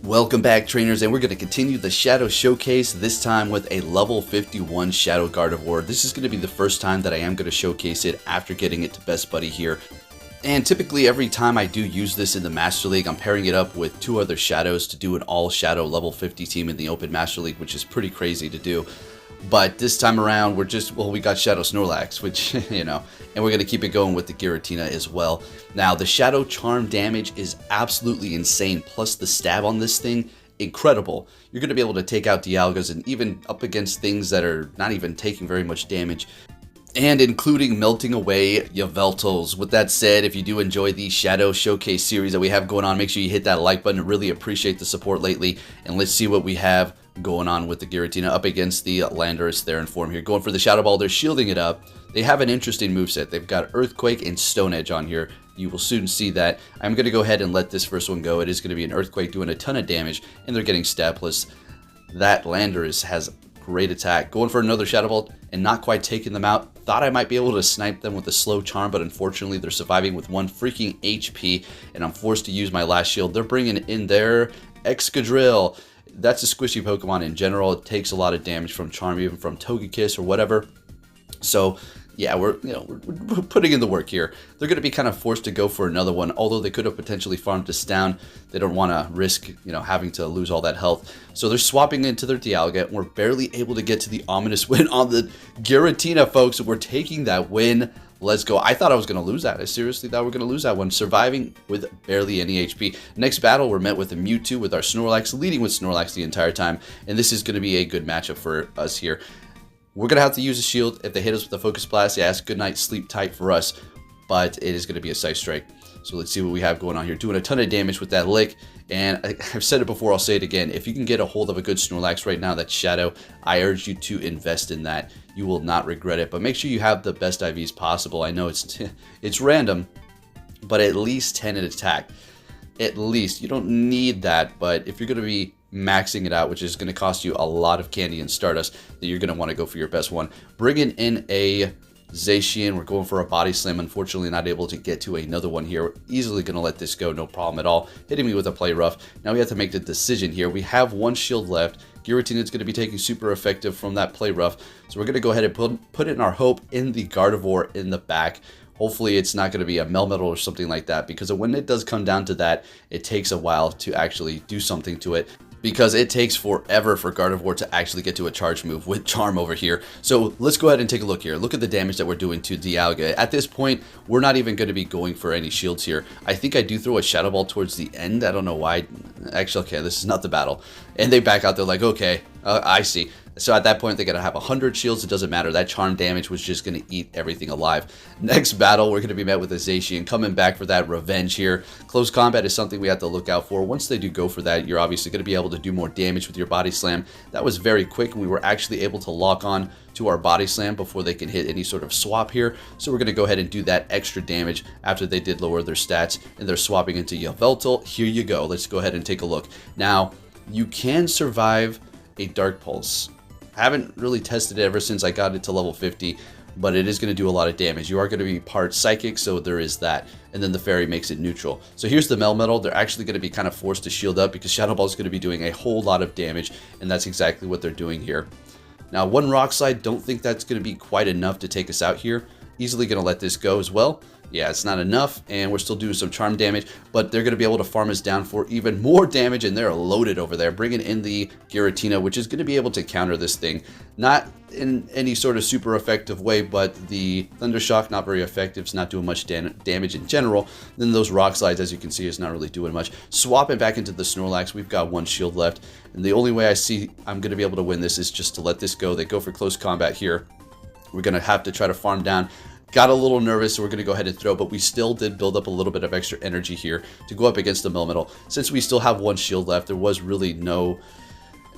Welcome back, trainers, and we're going to continue the Shadow Showcase, this time with a level 51 Shadow Gardevoir. This is going to be the first time that I am going to showcase it after getting it to Best Buddy here. And typically every time I do use this in the Master League, I'm pairing it up with two other Shadows to do an all-Shadow level 50 team in the Open Master League, which is pretty crazy to do. But this time around, we got Shadow Snorlax, which, you know, and we're going to keep it going with the Giratina as well. Now, the Shadow Charm damage is absolutely insane, plus the stab on this thing, incredible. You're going to be able to take out Dialgas and even up against things that are not even taking very much damage, and including melting away Yveltals. With that said, if you do enjoy the Shadow Showcase series that we have going on, make sure you hit that like button. I really appreciate the support lately, and let's see what we have going on with the Giratina up against the Landorus there in form here. Going for the Shadow Ball, they're shielding it up. They have an interesting moveset. They've got Earthquake and Stone Edge on here. You will soon see that. I'm going to go ahead and let this first one go. It is going to be an Earthquake doing a ton of damage, and they're getting stat plus. That Landorus has great attack. Going for another Shadow Ball and not quite taking them out. Thought I might be able to snipe them with a slow charm, but unfortunately they're surviving with 1 freaking HP, and I'm forced to use my last shield. They're bringing in their Excadrill. That's a squishy Pokemon in general. It takes a lot of damage from Charm, even from Togekiss or whatever. So yeah, we're putting in the work here. They're going to be kind of forced to go for another one, although they could have potentially farmed this down. They don't want to risk, having to lose all that health. So they're swapping into their Dialga, and we're barely able to get to the ominous win on the Giratina, folks. We're taking that win. Let's go. I thought I was going to lose that. I seriously thought we were going to lose that one. Surviving with barely any HP. Next battle, we're met with a Mewtwo with our Snorlax, leading with Snorlax the entire time. And this is going to be a good matchup for us here. We're going to have to use a shield. If they hit us with a Focus Blast, yeah, it's good night, sleep tight for us. But it is going to be a Sight Strike. So let's see what we have going on here. Doing a ton of damage with that Lick. And I've said it before, I'll say it again. If you can get a hold of a good Snorlax right now, that's Shadow, I urge you to invest in that. You will not regret it. But make sure you have the best IVs possible. I know it's random, but at least 10 in attack. At least. You don't need that, but if you're going to be maxing it out, which is going to cost you a lot of candy and Stardust, then you're going to want to go for your best one. Bringing in a Zacian, we're going for a Body Slam. Unfortunately, not able to get to another one here. We're easily going to let this go, no problem at all. Hitting me with a Play Rough. Now we have to make the decision here. We have 1 shield left. Giratina is going to be taking super effective from that Play Rough. So we're going to go ahead and put in our hope in the Gardevoir in the back. Hopefully it's not going to be a Melmetal or something like that, because when it does come down to that, it takes a while to actually do something to it, because it takes forever for Gardevoir to actually get to a charge move with Charm over here. So let's go ahead and take a look here. Look at the damage that we're doing to Dialga. At this point, we're not even going to be going for any shields here. I think I do throw a Shadow Ball towards the end. I don't know why. Actually, okay, this is not the battle. And they back out. They're like, okay, I see. So at that point, they're going to have 100 shields. It doesn't matter. That charm damage was just going to eat everything alive. Next battle, we're going to be met with a Zacian coming back for that revenge here. Close combat is something we have to look out for. Once they do go for that, you're obviously going to be able to do more damage with your Body Slam. That was very quick, and we were actually able to lock on to our Body Slam before they can hit any sort of swap here. So we're going to go ahead and do that extra damage after they did lower their stats, and they're swapping into Yveltal. Here you go. Let's go ahead and take a look. Now, you can survive a Dark Pulse. I haven't really tested it ever since I got it to level 50, but it is going to do a lot of damage. You are going to be part Psychic, so there is that. And then the Fairy makes it neutral. So here's the Melmetal. They're actually going to be kind of forced to shield up, because Shadow Ball is going to be doing a whole lot of damage, and that's exactly what they're doing here. Now, 1 Rock Slide, don't think that's going to be quite enough to take us out here. Easily going to let this go as well. Yeah, it's not enough, and we're still doing some charm damage, but they're going to be able to farm us down for even more damage, and they're loaded over there, bringing in the Giratina, which is going to be able to counter this thing. Not in any sort of super effective way, but the Thunder Shock, not very effective. It's not doing much damage in general. Then those Rock Slides, as you can see, is not really doing much. Swapping back into the Snorlax, we've got 1 shield left, and the only way I see I'm going to be able to win this is just to let this go. They go for close combat here. We're going to have to try to farm down. Got a little nervous, so we're going to go ahead and throw, but we still did build up a little bit of extra energy here to go up against the Melmetal. Since we still have 1 shield left, there was really no...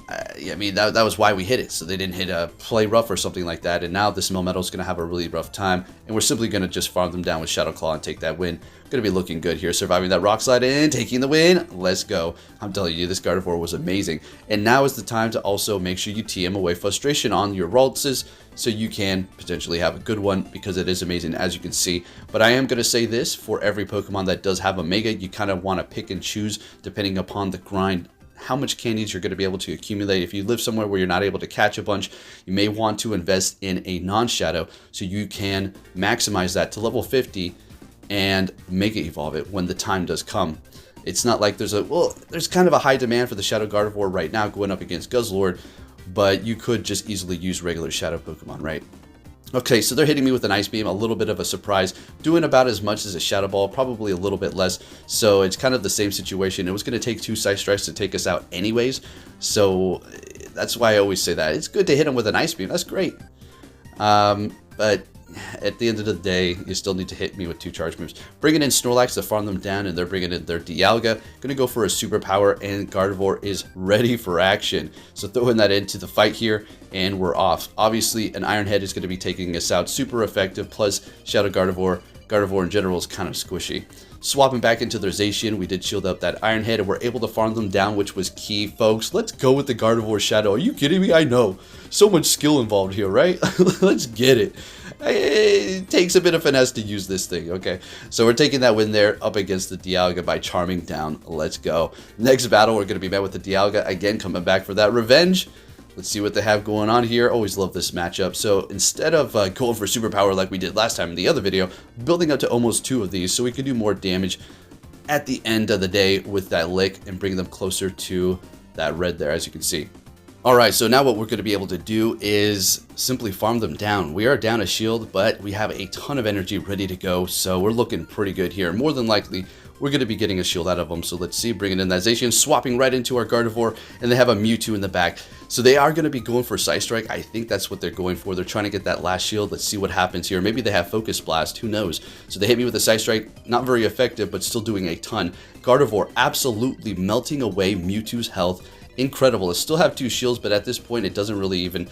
I mean, that was why we hit it, so they didn't hit a Play Rough or something like that, and now this Melmetal is going to have a really rough time, and we're simply going to just farm them down with Shadow Claw and take that win. Going to be looking good here, surviving that Rock Slide and taking the win. Let's go. I'm telling you, this Gardevoir was amazing. And now is the time to also make sure you TM away frustration on your Raltses, so you can potentially have a good one, because it is amazing, as you can see. But I am going to say this, for every Pokemon that does have a Mega, you kind of want to pick and choose depending upon the grind how much candies you're going to be able to accumulate. If you live somewhere where you're not able to catch a bunch, you may want to invest in a non-shadow so you can maximize that to level 50 and make it evolve it when the time does come. It's not like there's kind of a high demand for the Shadow Gardevoir right now going up against Guzzlord, but you could just easily use regular Shadow Pokemon, right? Okay, so they're hitting me with an Ice Beam, a little bit of a surprise, doing about as much as a Shadow Ball, probably a little bit less, so it's kind of the same situation. It was going to take 2 Side Strikes to take us out anyways, so that's why I always say that. It's good to hit them with an Ice Beam, that's great. But at the end of the day, you still need to hit me with 2 charge moves. Bringing in Snorlax to farm them down, and they're bringing in their Dialga. Gonna go for a superpower, and Gardevoir is ready for action. So throwing that into the fight here, and we're off. Obviously, an Iron Head is going to be taking us out. Super effective, plus Shadow Gardevoir. Gardevoir in general is kind of squishy. Swapping back into their Zacian, we did shield up that Iron Head, and we're able to farm them down, which was key, folks. Let's go with the Gardevoir Shadow. Are you kidding me? I know. So much skill involved here, right? Let's get it. It takes a bit of finesse to use this thing, okay? So we're taking that win there up against the Dialga by charming down. Let's go. Next battle, we're going to be met with the Dialga. Again, coming back for that revenge. Let's see what they have going on here. Always love this matchup. So instead of going for superpower like we did last time in the other video, building up to almost 2 of these so we can do more damage at the end of the day with that lick and bring them closer to that red there, as you can see. Alright, so now what we're going to be able to do is simply farm them down. We are down a shield, but we have a ton of energy ready to go, so we're looking pretty good here. More than likely, we're going to be getting a shield out of them, so let's see, bringing in that Zacian, swapping right into our Gardevoir, and they have a Mewtwo in the back. So they are going to be going for Side Strike. I think that's what they're going for. They're trying to get that last shield. Let's see what happens here. Maybe they have Focus Blast, who knows. So they hit me with a Side Strike, not very effective, but still doing a ton. Gardevoir absolutely melting away Mewtwo's health. Incredible. It still have 2 shields, but at this point it doesn't really even,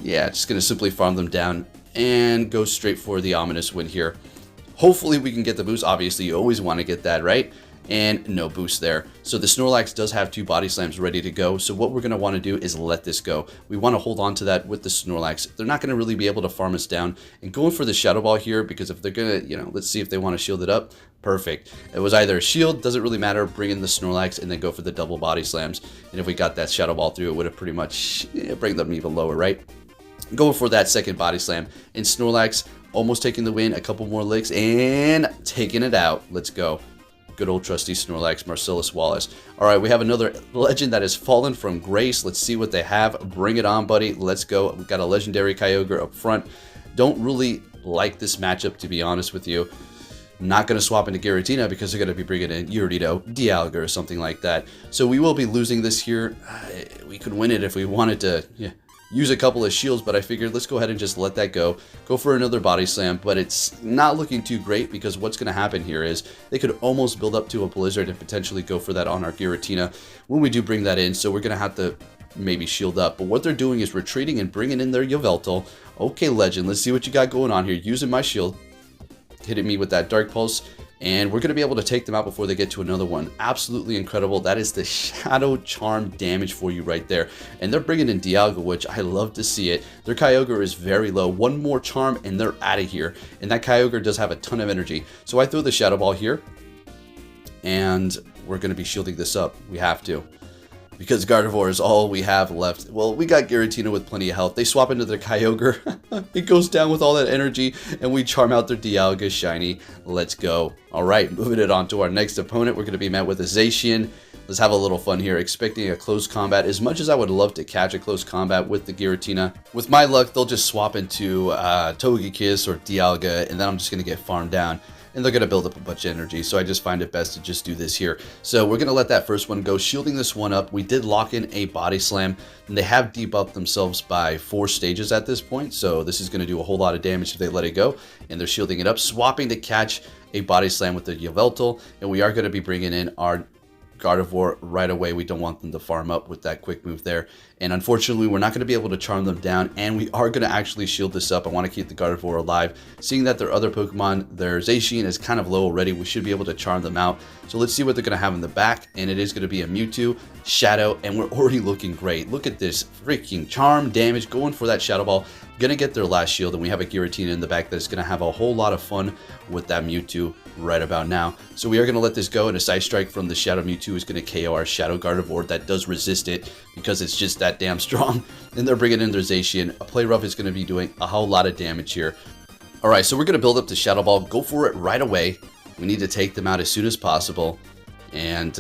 just going to simply farm them down and go straight for the ominous win here. Hopefully we can get the boost. Obviously you always want to get that, right? And no boost there. So the Snorlax does have 2 body slams ready to go. So what we're going to want to do is let this go. We want to hold on to that with the Snorlax. They're not going to really be able to farm us down. And going for the Shadow Ball here, because if they're going to, let's see if they want to shield it up. Perfect. It was either a shield, doesn't really matter, bring in the Snorlax, and then go for the double body slams. And if we got that Shadow Ball through, it would have pretty much bring them even lower, right? Going for that second body slam. And Snorlax almost taking the win, a couple more licks, and taking it out. Let's go. Good old trusty Snorlax, Marcellus Wallace. All right, we have another legend that has fallen from grace. Let's see what they have. Bring it on, buddy. Let's go. We've got a legendary Kyogre up front. Don't really like this matchup, to be honest with you. Not going to swap into Giratina because they're going to be bringing in Uridito, Dialga, or something like that. So we will be losing this here. We could win it if we wanted to use a couple of shields, but I figured let's go ahead and just let that go. Go for another body slam, but it's not looking too great because what's going to happen here is they could almost build up to a Blizzard and potentially go for that on our Giratina when we do bring that in. So we're going to have to maybe shield up. But what they're doing is retreating and bringing in their Yveltal. Okay, Legend, let's see what you got going on here. Using my shield. Hitting me with that Dark Pulse, and we're going to be able to take them out before they get to another one. Absolutely incredible. That is the Shadow Charm damage for you right there. And they're bringing in Dialga, which I love to see it. Their Kyogre is very low. One more Charm, and they're out of here. And that Kyogre does have a ton of energy. So I throw the Shadow Ball here, and we're going to be shielding this up. We have to. Because Gardevoir is all we have left. Well, we got Giratina with plenty of health. They swap into their Kyogre. It goes down with all that energy, and we charm out their Dialga shiny. Let's go. All right, moving it on to our next opponent. We're going to be met with a Zacian. Let's have a little fun here, expecting a close combat. As much as I would love to catch a close combat with the Giratina, with my luck, they'll just swap into Togekiss or Dialga, and then I'm just going to get farmed down. And they're going to build up a bunch of energy, so I just find it best to just do this here. So we're going to let that first one go, shielding this one up. We did lock in a body slam, and they have debuffed themselves by 4 stages at this point, so this is going to do a whole lot of damage if they let it go. And they're shielding it up, swapping to catch a body slam with the Yveltal, and we are going to be bringing in our Gardevoir right away. We don't want them to farm up with that quick move there. And unfortunately, we're not going to be able to charm them down, and we are going to actually shield this up. I want to keep the Gardevoir alive. Seeing that their other Pokemon, their Zacian is kind of low already, we should be able to charm them out. So let's see what they're going to have in the back, and it is going to be a Mewtwo, Shadow, and we're already looking great. Look at this freaking charm damage, going for that Shadow Ball, Gonna get their last shield, and we have a Giratina in the back that's gonna have a whole lot of fun with that Mewtwo right about now. So we are gonna let this go, and a Side Strike from the Shadow Mewtwo is gonna KO our Shadow Gardevoir that does resist it because it's just that damn strong. Then they're bringing in their Zacian. A Play Rough is gonna be doing a whole lot of damage here. Alright, so we're gonna build up the Shadow Ball, go for it right away. We need to take them out as soon as possible. And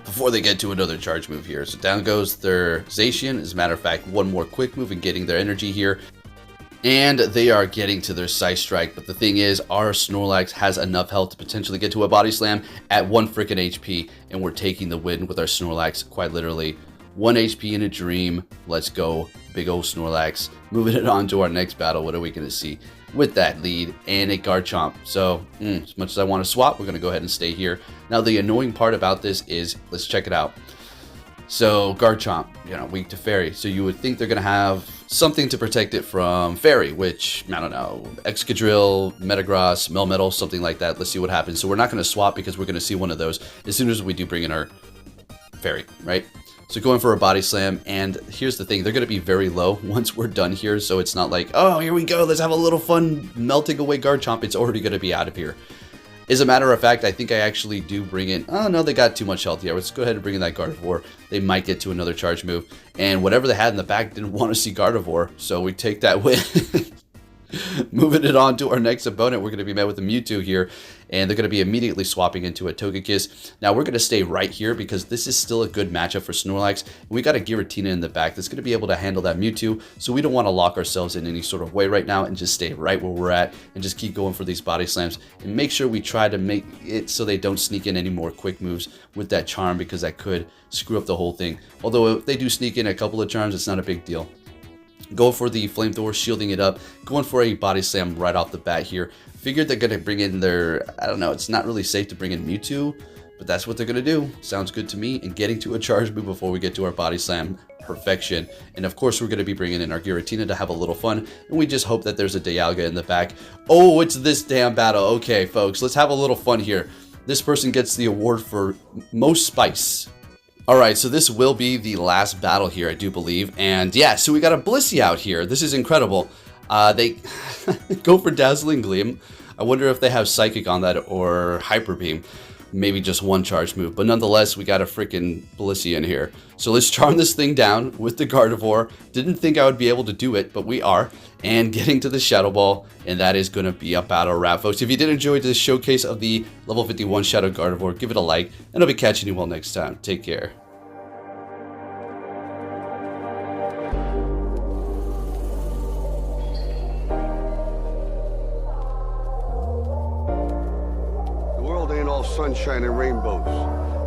before they get to another charge move here. So down goes their Zacian. As a matter of fact, one more quick move and getting their energy here. And they are getting to their Side Strike. But the thing is, our Snorlax has enough health to potentially get to a Body Slam at 1 freaking HP. And we're taking the win with our Snorlax, quite literally. 1 HP in a dream. Let's go. Big old Snorlax. Moving it on to our next battle. What are we going to see? With that lead and a Garchomp. So as much as I want to swap, we're going to go ahead and stay here. Now the annoying part about this is, let's check it out. So Garchomp, you know, weak to Fairy. So you would think they're going to have something to protect it from Fairy, which, I don't know, Excadrill, Metagross, Melmetal, something like that. Let's see what happens. So we're not going to swap because we're going to see one of those as soon as we do bring in our Fairy, right? So going for a Body Slam, and here's the thing, they're going to be very low once we're done here, so it's not like, oh, here we go, let's have a little fun melting away Garchomp. It's already going to be out of here. As a matter of fact, I think I actually do bring in, oh no, they got too much health. Yeah, let's go ahead and bring in that Gardevoir. They might get to another charge move, and whatever they had in the back didn't want to see Gardevoir, so we take that win. Moving it on to our next opponent, we're going to be met with a Mewtwo here, and they're going to be immediately swapping into a Togekiss. Now, we're going to stay right here because this is still a good matchup for Snorlax. We got a Giratina in the back that's going to be able to handle that Mewtwo, so we don't want to lock ourselves in any sort of way right now and just stay right where we're at and just keep going for these Body Slams and make sure we try to make it so they don't sneak in any more quick moves with that Charm because that could screw up the whole thing. Although if they do sneak in a couple of Charms, it's not a big deal. Go for the Flamethrower, shielding it up, going for a Body Slam right off the bat here. Figured they're going to bring in their, I don't know, it's not really safe to bring in Mewtwo, but that's what they're going to do. Sounds good to me. And getting to a charge move before we get to our Body Slam, perfection. And of course, we're going to be bringing in our Giratina to have a little fun, and we just hope that there's a Dialga in the back. Oh, it's this damn battle. Okay, folks, let's have a little fun here. This person gets the award for most spice. Alright, so this will be the last battle here, I do believe. And yeah, so we got a Blissey out here. This is incredible. They go for Dazzling Gleam. I wonder if they have Psychic on that or Hyper Beam. Maybe just one charge move. But nonetheless, we got a freaking Blissey in here. So let's charm this thing down with the Gardevoir. Didn't think I would be able to do it, but we are. And getting to the Shadow Ball, and that is going to be a battle wrap, folks. If you did enjoy this showcase of the level 51 Shadow Gardevoir, give it a like, and I'll be catching you all next time. Take care. Sunshine and rainbows.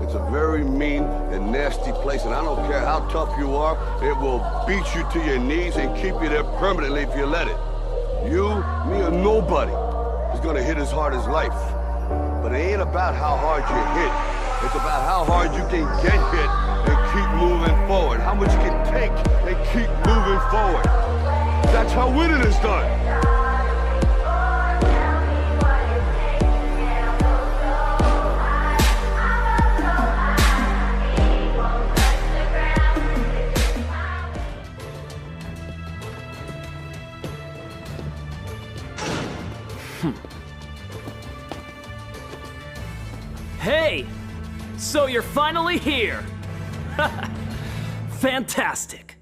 It's a very mean and nasty place, and I don't care how tough you are, it will beat you to your knees and keep you there permanently if you let it. You, me, or nobody is gonna hit as hard as life. But it ain't about how hard you hit. It's about how hard you can get hit and keep moving forward. How much you can take and keep moving forward. That's how winning is done. Hey! So you're finally here! Fantastic!